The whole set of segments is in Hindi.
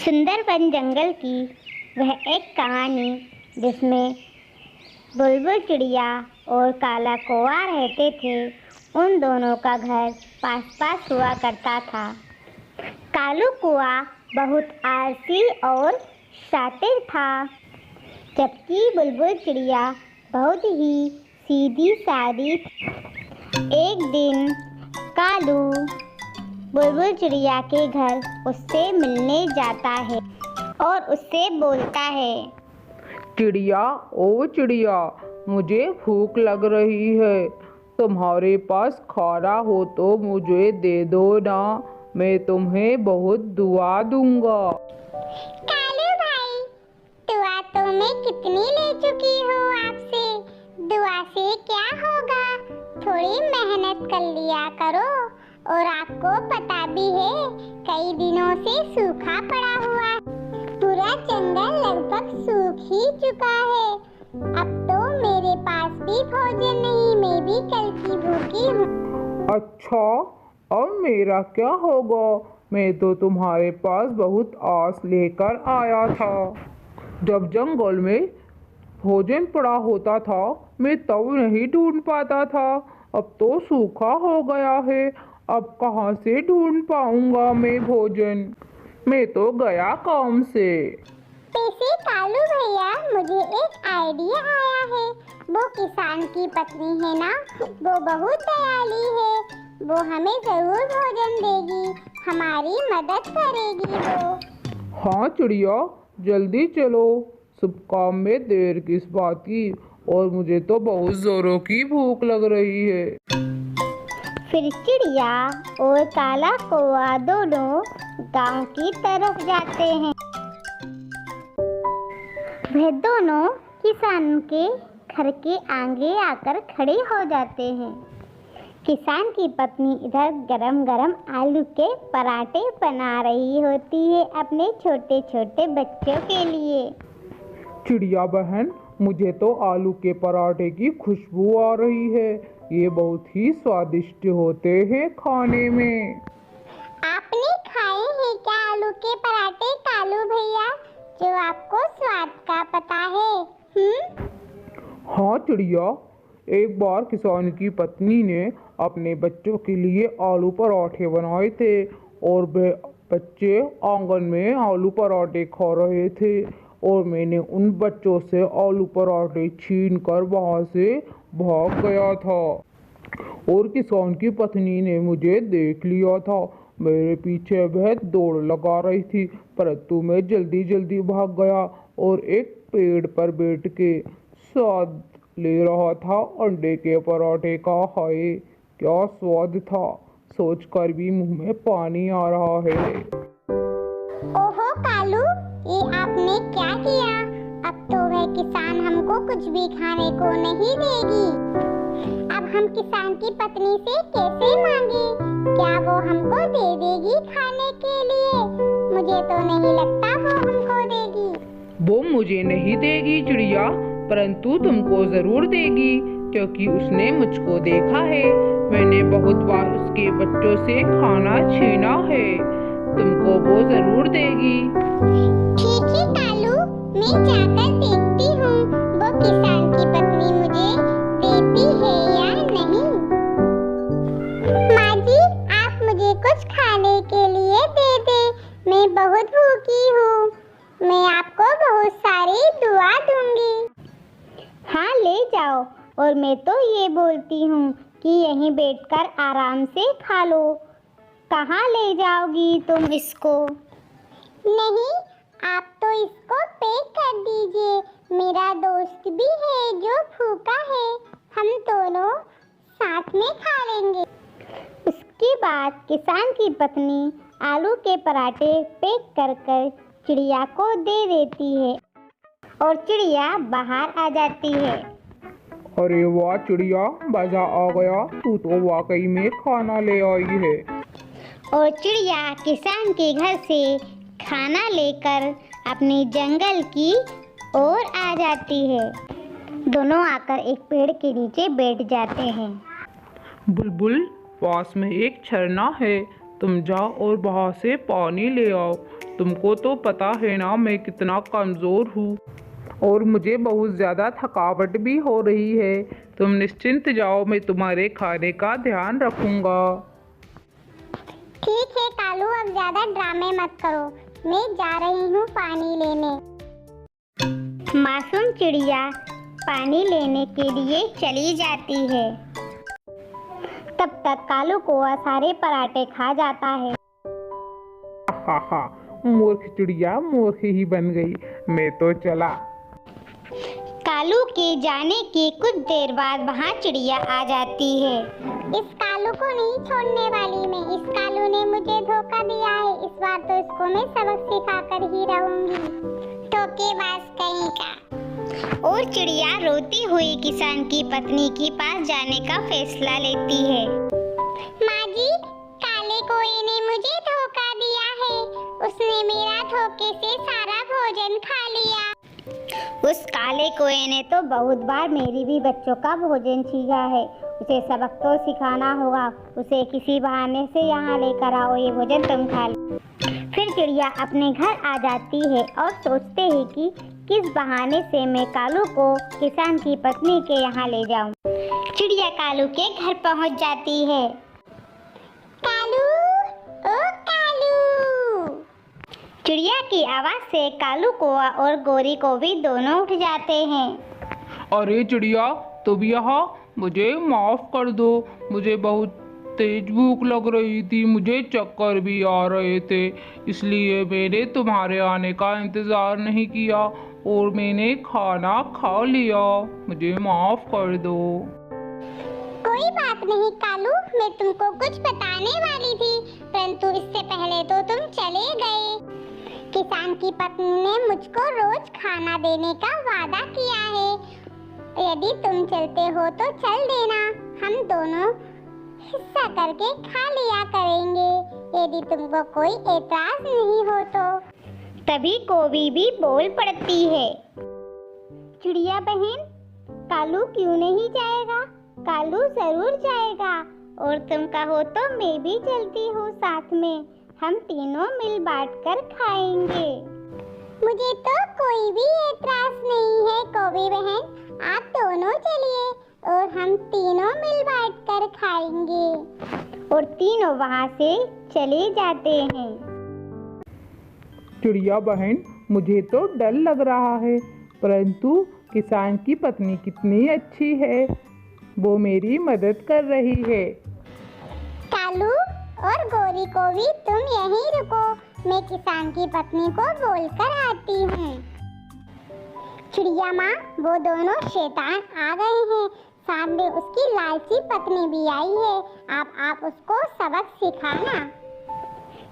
सुंदरबन जंगल की वह एक कहानी जिसमें बुलबुल चिड़िया और काला कौवा रहते थे। उन दोनों का घर पास पास हुआ करता था। कालू कौवा बहुत आलसी और शातिर था, जबकि बुलबुल चिड़िया बहुत ही सीधी सादी थी। एक दिन कालू बुलबुल चिड़िया के घर उससे मिलने जाता है और उससे बोलता है, चिड़िया ओ चिड़िया, मुझे भूख लग रही है। तुम्हारे पास खाना हो तो मुझे दे दो ना, मैं तुम्हें बहुत दुआ दूंगा। कालू भाई, दुआ तो मैं कितनी ले चुकी हूँ आपसे। दुआ से क्या होगा, थोड़ी मेहनत कर लिया करो। और आपको पता भी है, कई दिनों से सूखा पड़ा हुआ, पूरा जंगल लगभग सूख ही चुका है। अब तो मेरे पास भी भोजन नहीं, मैं भी कल की भूखी हूँ। अच्छा, और मेरा क्या होगा? मैं तो तुम्हारे पास बहुत आस लेकर आया था। जब जंगल में भोजन पड़ा होता था, मैं तब नहीं ढूंढ पाता था। अब तो सूखा हो गया है, अब कहाँ से ढूंढ पाऊंगा मैं भोजन? मैं तो गया काम से। वैसे कालू भैया, मुझे एक आइडिया आया है। वो किसान की पत्नी है ना, वो बहुत दयालु है। वो हमें जरूर भोजन देगी, हमारी मदद करेगी वो। हाँ चिड़िया, जल्दी चलो, सब काम में देर किस बात की। और मुझे तो बहुत जोरों की भूख लग रही है। फिर चिड़िया और काला कौवा दोनों गांव की तरफ जाते हैं। वह दोनों किसान के घर के आगे आकर खड़े हो जाते हैं। किसान की पत्नी इधर गरम गरम आलू के पराठे बना रही होती है अपने छोटे छोटे बच्चों के लिए। चिड़िया बहन, मुझे तो आलू के पराठे की खुशबू आ रही है। ये बहुत ही स्वादिष्ट होते हैं खाने में। आपने खाए हैं क्या आलू के पराठे कालू भैया, जो आपको स्वाद का पता है? हाँ चिड़िया, एक बार किसान की पत्नी ने अपने बच्चों के लिए आलू पराठे बनाए थे और वे बच्चे आंगन में आलू पराठे खा रहे थे और मैंने उन बच्चों से आलू पराठे छीन कर वहाँ से भाग गया था। और किसान की पत्नी ने मुझे देख लिया था। मेरे पीछे वह दौड़ लगा रही थी, परंतु मैं जल्दी जल्दी भाग गया और एक पेड़ पर बैठ के स्वाद ले रहा था अंडे के पराठे का। हाय, क्या स्वाद था, सोचकर भी मुंह में पानी आ रहा है। ओहो कालू, ये आपने क्या किया? अब तो वह किसान हमको कुछ भी खाने को नहीं देगी। अब हम किसान की पत्नी से कैसे मांगे? क्या वो हमको दे देगी खाने के लिए? मुझे तो नहीं लगता वो हमको देगी। वो मुझे नहीं देगी चिड़िया, परंतु तुमको जरूर देगी, क्योंकि उसने मुझको देखा है। मैंने बहुत बार उसके बच्चों से खाना छीना है। तुमको वो जरूर देगी। ठीक है कालू, मैं जाकर देखती हूँ वो किसान की पत्नी मुझे देती है या नहीं। माँ जी, आप मुझे कुछ खाने के लिए दे दे, मैं बहुत भूखी हूँ। मैं आपको बहुत सारी दुआ दूंगी। हाँ, ले जाओ। और मैं तो ये बोलती हूँ कि यहीं बैठकर आराम से खा लो। कहाँ ले जाओगी तुम इसको? नहीं, आप तो इसको पैक कर दीजिए। मेरा दोस्त भी है जो भूखा है, हम दोनों साथ में खा लेंगे। उसके बाद किसान की पत्नी आलू के पराठे पैक कर कर चिड़िया को दे देती है और चिड़िया बाहर आ जाती है। अरे वाह चिड़िया, मजा आ गया, तू तो वाकई में खाना ले आई है। और चिड़िया किसान के घर से खाना लेकर अपने जंगल की ओर आ जाती है। दोनों आकर एक पेड़ के नीचे बैठ जाते हैं। बुलबुल, पास में एक झरना है, तुम जाओ और वहाँ से पानी ले आओ। तुमको तो पता है ना मैं कितना कमज़ोर हूँ और मुझे बहुत ज़्यादा थकावट भी हो रही है। तुम निश्चिंत जाओ, मैं तुम्हारे खाने का ध्यान रखूँगा। ठीक है कालू, अब ज्यादा ड्रामे मत करो, मैं जा रही हूँ पानी लेने। मासूम चिड़िया पानी लेने के लिए चली जाती है। तब तक कालू कौआ सारे पराठे खा जाता है। हा, मूर्ख चिड़िया मूर्ख ही बन गई, मैं तो चला। कालू के जाने के कुछ देर बाद वहाँ चिड़िया आ जाती है। इस कालू को नहीं छोड़ने वाली मैं, इस कालू ने मुझे धोखा दिया है, इस बार तो इसको मैं सबक सिखाकर ही रहूंगी, धोखेबाज कहीं का। और चिड़िया रोती हुई किसान की पत्नी के पास जाने का फैसला लेती है। माँ जी, काले कोए ने मुझे धोखा दिया है, उसने मेरा धोखे से सारा भोजन खा लिया। उस काले कोए ने तो बहुत बार मेरी भी बच्चों का भोजन छीना है, उसे सबक तो सिखाना होगा, उसे किसी बहाने से यहाँ लेकर आओ, ये भोजन तुम खा लो। फिर चिड़िया अपने घर आ जाती है और सोचते हैं कि किस बहाने से मैं कालू को किसान की पत्नी के यहाँ ले जाऊं। चिड़िया कालू के घर पहुँच जाती है। कालू, ओ कालू। चिड़िया की आवाज से कालू कौआ और गोरी को भी दोनों उठ जाते हैं। अरे चिड़िया, तुम यहाँ, मुझे माफ़ कर दो, मुझे बहुत तेज भूख लग रही थी, मुझे चक्कर भी आ रहे थे, इसलिए मैंने तुम्हारे आने का इंतज़ार नहीं किया और मैंने खाना खा लिया, मुझे माफ़ कर दो। कोई बात नहीं कालू, मैं तुमको कुछ बताने वाली थी, परंतु इससे पहले तो तुम चले गए। किसान की पत्नी ने मुझको रोज खाना देने का वादा किया है, यदि तुम चलते हो तो चल देना, हम दोनों हिस्सा करके खा लिया करेंगे, यदि तुमको कोई एतराज नहीं हो तो। तभी कोवी भी बोल पड़ती है। चिड़िया बहन, कालू क्यों नहीं जाएगा? कालू जरूर जाएगा, और तुम कहो तो मैं भी चलती हूँ साथ में, हम तीनों मिल बांटकर खाएंगे। मुझे तो कोई भी एतराज नहीं है कोवी बहन, आप दोनों चलिए और हम तीनों मिल बांटकर खाएंगे। और तीनों वहाँ से चले जाते हैं। चिड़िया बहन, मुझे तो डर लग रहा है, परंतु किसान की पत्नी कितनी अच्छी है, वो मेरी मदद कर रही है। कालू और गोरी को भी तुम यहीं रुको, मैं किसान की पत्नी को बोलकर आती हूँ। चिड़िया माँ, वो दोनों शैतान आ गए हैं, साथ में उसकी लालची पत्नी भी आई है, आप उसको सबक सिखाना।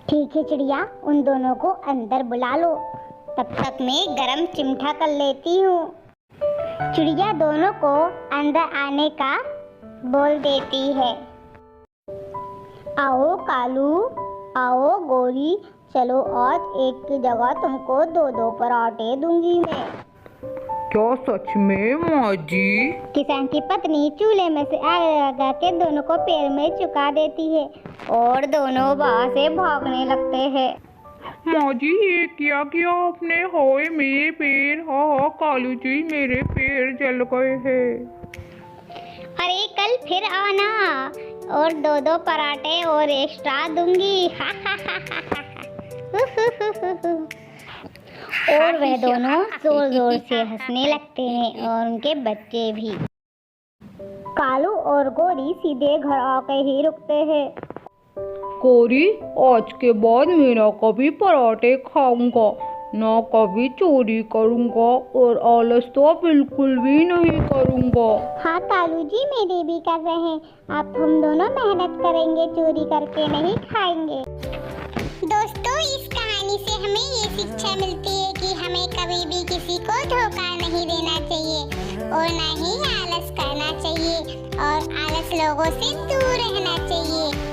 ठीक है चिड़िया, उन दोनों को अंदर बुला लो, तब तक मैं गरम चिमटा कर लेती हूँ। चिड़िया दोनों को अंदर आने का बोल देती है। आओ कालू, आओ गोरी, चलो आज एक की जगह तुमको 2-2 पराठे दूंगी मैं। क्या सच में माँ जी? किसान की पत्नी चूल्हे में से आग लगा के दोनों को पैर में चुका देती है और दोनों वहाँ से भागने लगते हैं। माँ जी, ये क्या किया आपने? हाय मेरे पैर, हाँ कालू जी मेरे पैर जल गए हैं। अरे कल फिर आना और 2-2 पराठे और एक्स्ट्रा दूंगी। और वह दोनों जोर जोर से हंसने लगते हैं और उनके बच्चे भी। कालू और गोरी सीधे घर आकर ही रुकते हैं। गोरी, आज के बाद मैं ना कभी पराठे खाऊंगा, ना कभी चोरी करूंगा और आलस तो बिल्कुल भी नहीं करूंगा। हाँ कालू जी, मेरे भी कर रहे हैं, अब हम दोनों मेहनत करेंगे, चोरी करके नहीं खाएंगे। दोस्तों, इस कहानी से हमें ये शिक्षा मिलती है कि हमें कभी भी किसी को धोखा नहीं देना चाहिए और ना ही आलस करना चाहिए और आलस लोगों से दूर रहना चाहिए।